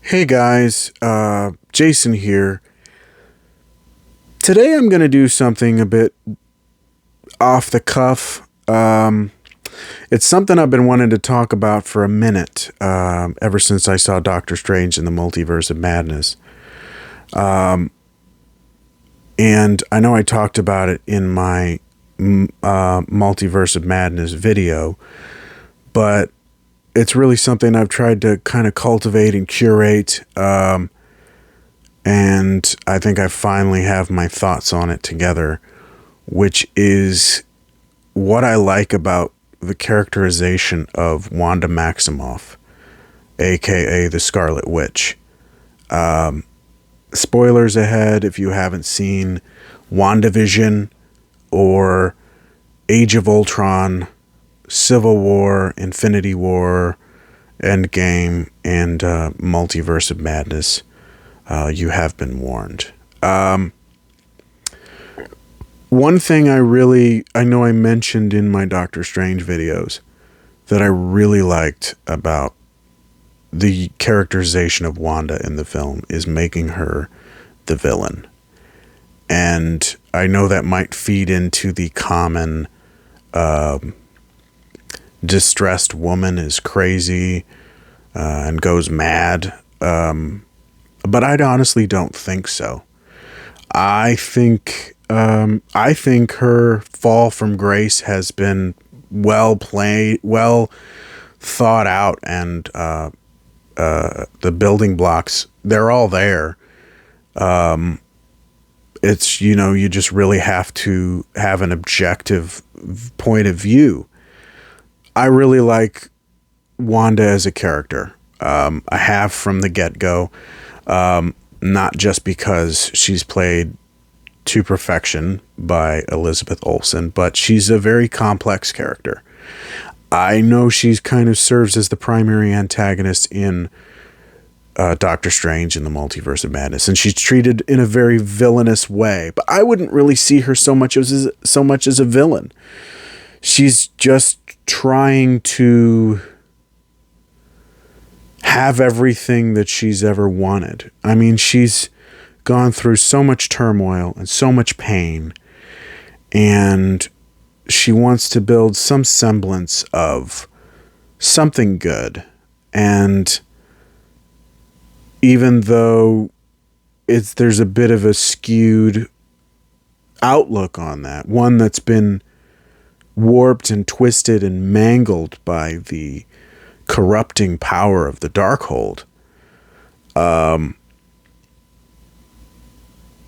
Hey guys, Jason here. Today I'm going to do something a bit off the cuff. It's something I've been wanting to talk about for a minute, ever since I saw Doctor Strange in the Multiverse of Madness. And I know I talked about it in my Multiverse of Madness video, but it's really something I've tried to kind of cultivate and curate. And I think I finally have my thoughts on it together, which is what I like about the characterization of Wanda Maximoff, aka the Scarlett Witch. Spoilers ahead if you haven't seen WandaVision or Age of Ultron, Civil War, Infinity War, Endgame, and Multiverse of Madness. You have been warned. One thing I know I mentioned in my Doctor Strange videos that I really liked about the characterization of Wanda in the film is making her the villain. And I know that might feed into the common distressed woman is crazy and goes mad. But I honestly don't think so. I think her fall from grace has been well played, well thought out, and the building blocks, they're all there. It's, you just really have to have an objective point of view. I really like Wanda as a character. I have from the get-go. Not just because she's played to perfection by Elizabeth Olsen, but she's a very complex character. I know she's kind of serves as the primary antagonist in Doctor Strange in the Multiverse of Madness, and she's treated in a very villainous way. But I wouldn't really see her so much as a villain. She's just trying to have everything that she's ever wanted. I mean, she's gone through so much turmoil and so much pain, and she wants to build some semblance of something good. And even though there's a bit of a skewed outlook on that, one that's been warped and twisted and mangled by the corrupting power of the Darkhold.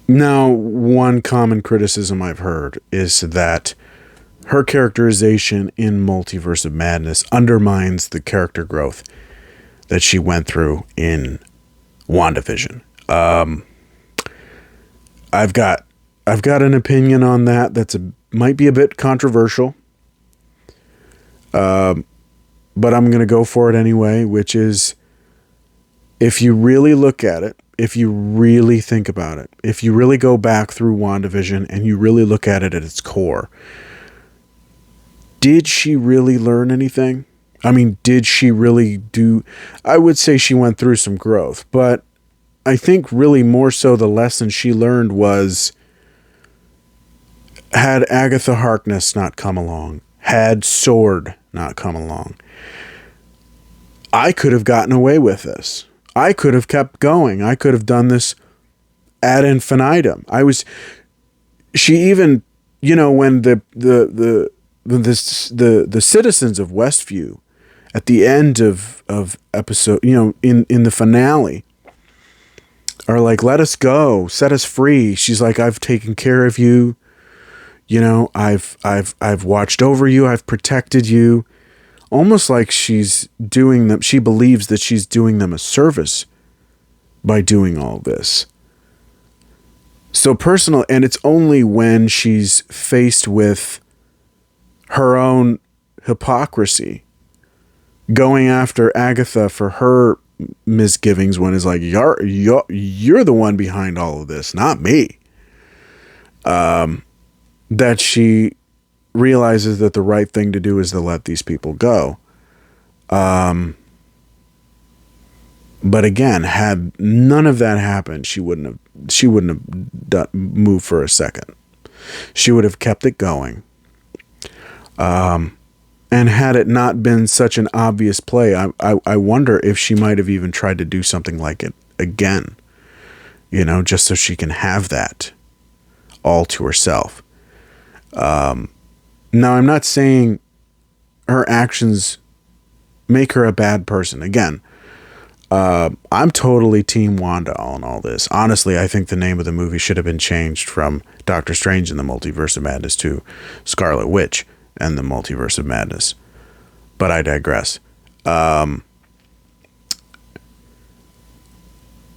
Now, one common criticism I've heard is that her characterization in Multiverse of Madness undermines the character growth that she went through in WandaVision. I've got an opinion on that might be a bit controversial. But I'm going to go for it anyway, which is, if you really look at it, if you really think about it, if you really go back through WandaVision and you really look at it at its core, did she really learn anything? I mean, did she really do... I would say she went through some growth, but I think really more so the lesson she learned was, had Agatha Harkness not come along, had Sword not come along, I could have gotten away with this. I could have kept going. I could have done this ad infinitum. She even, when the citizens of Westview at the end of episode, in the finale, are like, let us go, set us free. She's like, I've taken care of you. I've watched over you. I've protected you. Almost like she's doing them. She believes that she's doing them a service by doing all this. So personal, and it's only when she's faced with her own hypocrisy, going after Agatha for her misgivings, when it's like, you're the one behind all of this, not me. That she realizes that the right thing to do is to let these people go. But again, had none of that happened, she wouldn't have moved for a second. She would have kept it going. And had it not been such an obvious play, I wonder if she might have even tried to do something like it again, just so she can have that all to herself. Now, I'm not saying her actions make her a bad person. Again, I'm totally Team Wanda on all this. Honestly, I think the name of the movie should have been changed from Doctor Strange in the Multiverse of Madness to Scarlet Witch and the Multiverse of Madness. But I digress.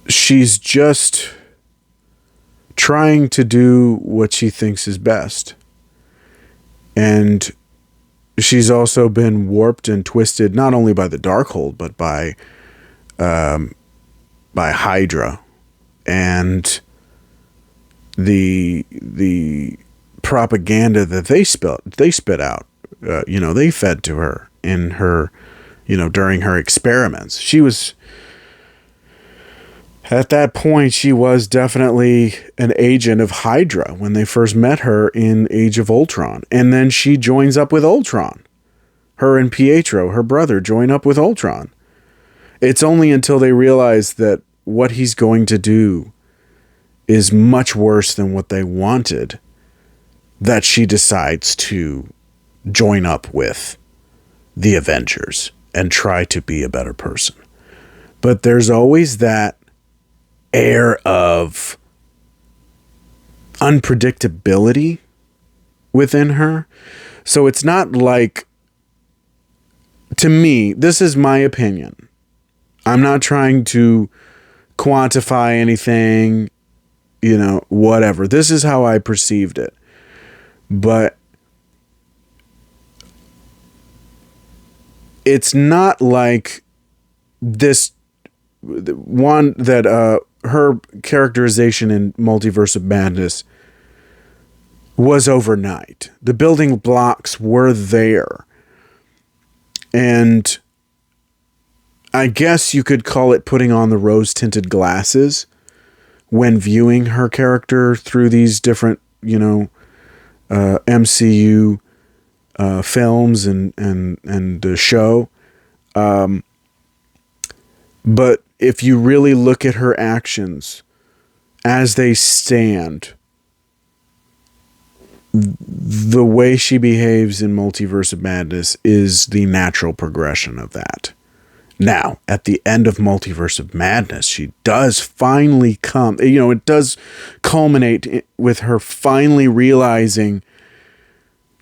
She's just trying to do what she thinks is best. And she's also been warped and twisted not only by the Darkhold, but by Hydra and the propaganda that they spit out. They fed to her in her, during her experiments. She was, at that point, she was definitely an agent of Hydra when they first met her in Age of Ultron. And then she joins up with Ultron. Her and Pietro, her brother, join up with Ultron. It's only until they realize that what he's going to do is much worse than what they wanted that she decides to join up with the Avengers and try to be a better person. But there's always that air of unpredictability within her. So it's not like, to me, this is my opinion. I'm not trying to quantify anything, whatever. This is how I perceived it. But it's not like this one that her characterization in Multiverse of Madness was overnight. The building blocks were there. And I guess you could call it putting on the rose-tinted glasses when viewing her character through these different, MCU films and the show. But if you really look at her actions as they stand, the way she behaves in Multiverse of Madness is the natural progression of that. Now, at the end of Multiverse of Madness, she does finally come, it does culminate with her finally realizing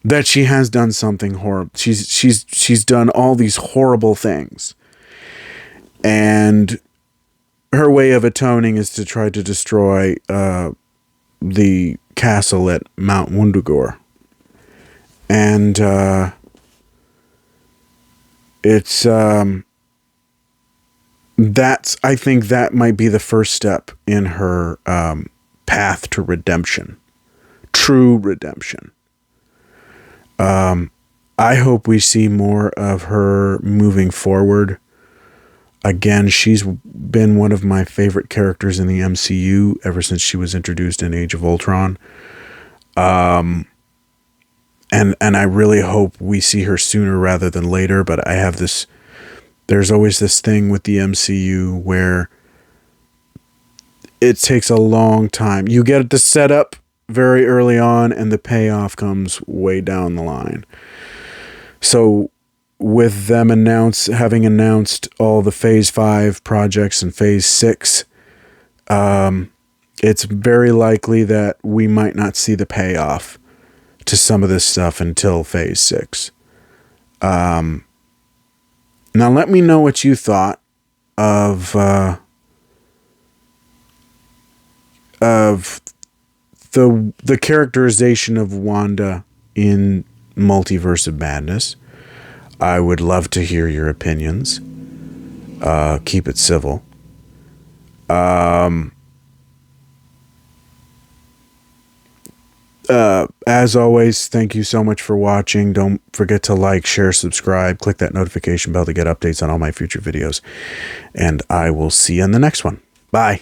that she has done something horrible. She's done all these horrible things. And her way of atoning is to try to destroy the castle at Mount Wundagore. And it's I think that might be the first step in her path to redemption. True redemption. I hope we see more of her moving forward. Again, she's been one of my favorite characters in the MCU ever since she was introduced in Age of Ultron. And I really hope we see her sooner rather than later, but there's always this thing with the MCU where it takes a long time. You get the setup very early on and the payoff comes way down the line. So with them having announced all the Phase 5 projects and Phase 6, it's very likely that we might not see the payoff to some of this stuff until Phase 6. Now let me know what you thought of the characterization of Wanda in Multiverse of Madness. I would love to hear your opinions. Keep it civil. As always, thank you so much for watching. Don't forget to like, share, subscribe, click that notification bell to get updates on all my future videos. And I will see you in the next one. Bye.